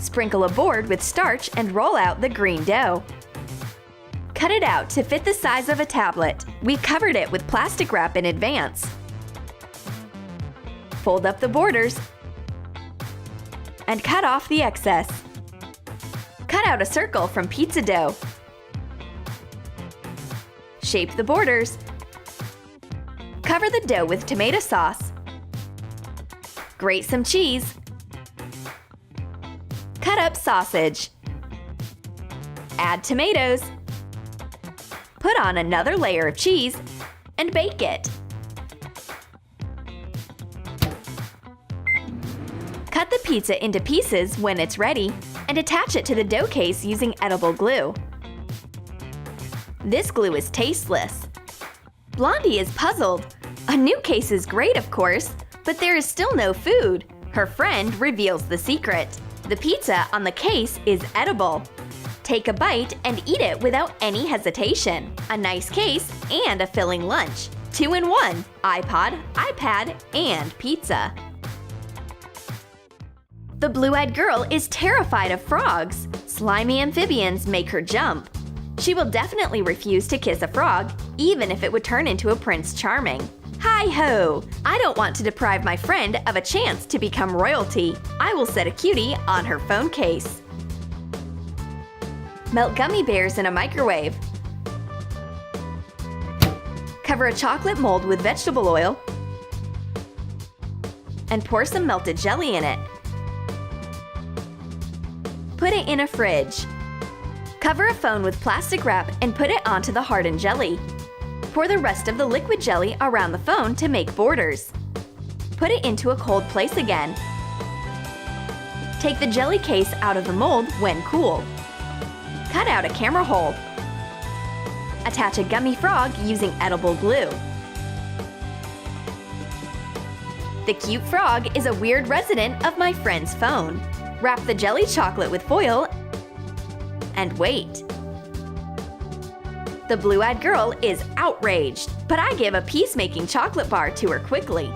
Sprinkle a board with starch and roll out the green dough. Cut it out to fit the size of a tablet. We covered it with plastic wrap in advance. Fold up the borders and cut off the excess. Cut out a circle from pizza dough. Shape the borders. Cover the dough with tomato sauce. Grate some cheese. Cut up sausage. Add tomatoes. Put on another layer of cheese and bake it. Cut the pizza into pieces when it's ready and attach it to the dough case using edible glue. This glue is tasteless. Blondie is puzzled. A new case is great, of course, but there is still no food. Her friend reveals the secret. The pizza on the case is edible. Take a bite and eat it without any hesitation. A nice case and a filling lunch. 2 in 1: iPod, iPad, and pizza. The blue-eyed girl is terrified of frogs. Slimy amphibians make her jump. She will definitely refuse to kiss a frog, even if it would turn into a Prince Charming. Hi-ho! I don't want to deprive my friend of a chance to become royalty. I will set a cutie on her phone case. Melt gummy bears in a microwave. Cover a chocolate mold with vegetable oil and pour some melted jelly in it. Put it in a fridge. Cover a phone with plastic wrap and put it onto the hardened jelly. Pour the rest of the liquid jelly around the phone to make borders. Put it into a cold place again. Take the jelly case out of the mold when cool. Cut out a camera hole. Attach a gummy frog using edible glue. The cute frog is a weird resident of my friend's phone. Wrap the jelly chocolate with foil and wait. The blue-eyed girl is outraged, but I give a peacemaking chocolate bar to her quickly.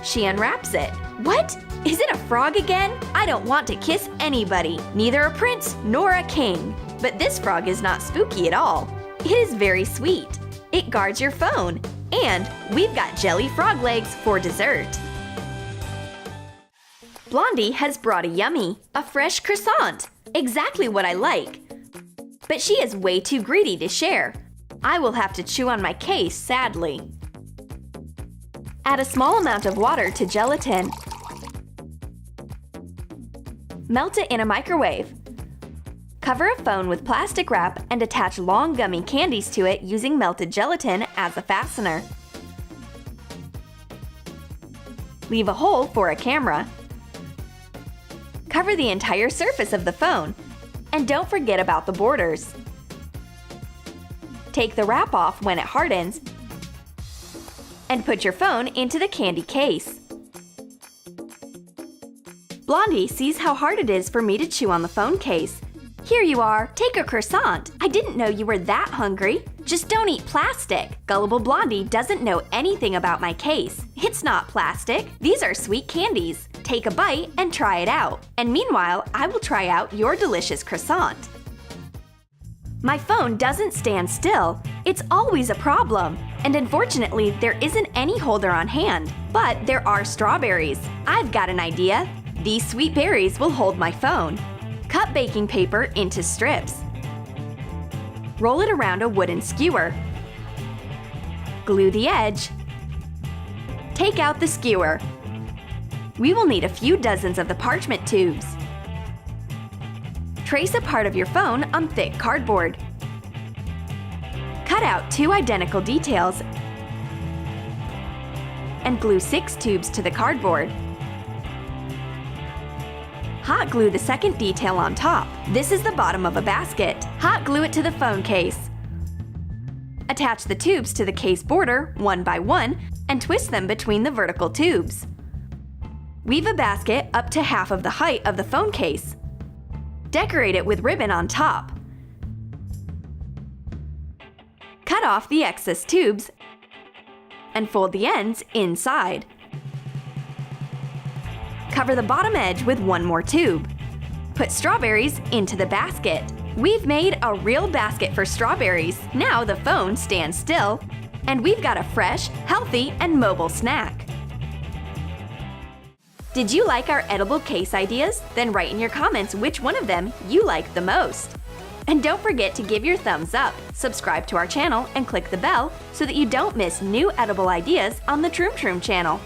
She unwraps it. What? Is it a frog again? I don't want to kiss anybody, neither a prince nor a king. But this frog is not spooky at all. It is very sweet. It guards your phone. And we've got jelly frog legs for dessert. Blondie has brought a yummy, a fresh croissant. Exactly what I like. But she is way too greedy to share. I will have to chew on my case, sadly. Add a small amount of water to gelatin. Melt it in a microwave. Cover a phone with plastic wrap and attach long gummy candies to it using melted gelatin as a fastener. Leave a hole for a camera. Cover the entire surface of the phone. And don't forget about the borders. Take the wrap off when it hardens and put your phone into the candy case. Blondie sees how hard it is for me to chew on the phone case. Here you are, take a croissant. I didn't know you were that hungry. Just don't eat plastic. Gullible Blondie doesn't know anything about my case. It's not plastic. These are sweet candies. Take a bite and try it out. And meanwhile, I will try out your delicious croissant. My phone doesn't stand still. It's always a problem. And unfortunately, there isn't any holder on hand. But there are strawberries. I've got an idea. These sweet berries will hold my phone. Cut baking paper into strips. Roll it around a wooden skewer. Glue the edge. Take out the skewer. We will need a few dozens of the parchment tubes. Trace a part of your phone on thick cardboard. Cut out 2 identical details and glue 6 tubes to the cardboard. Hot glue the second detail on top. This is the bottom of a basket. Hot glue it to the phone case. Attach the tubes to the case border one by one and twist them between the vertical tubes. Weave a basket up to half of the height of the phone case. Decorate it with ribbon on top. Cut off the excess tubes and fold the ends inside. Cover the bottom edge with one more tube. Put strawberries into the basket. We've made a real basket for strawberries. Now the phone stands still. And we've got a fresh, healthy, and mobile snack. Did you like our edible case ideas? Then write in your comments which one of them you like the most. And don't forget to give your thumbs up, subscribe to our channel, and click the bell so that you don't miss new edible ideas on the Troom Troom channel.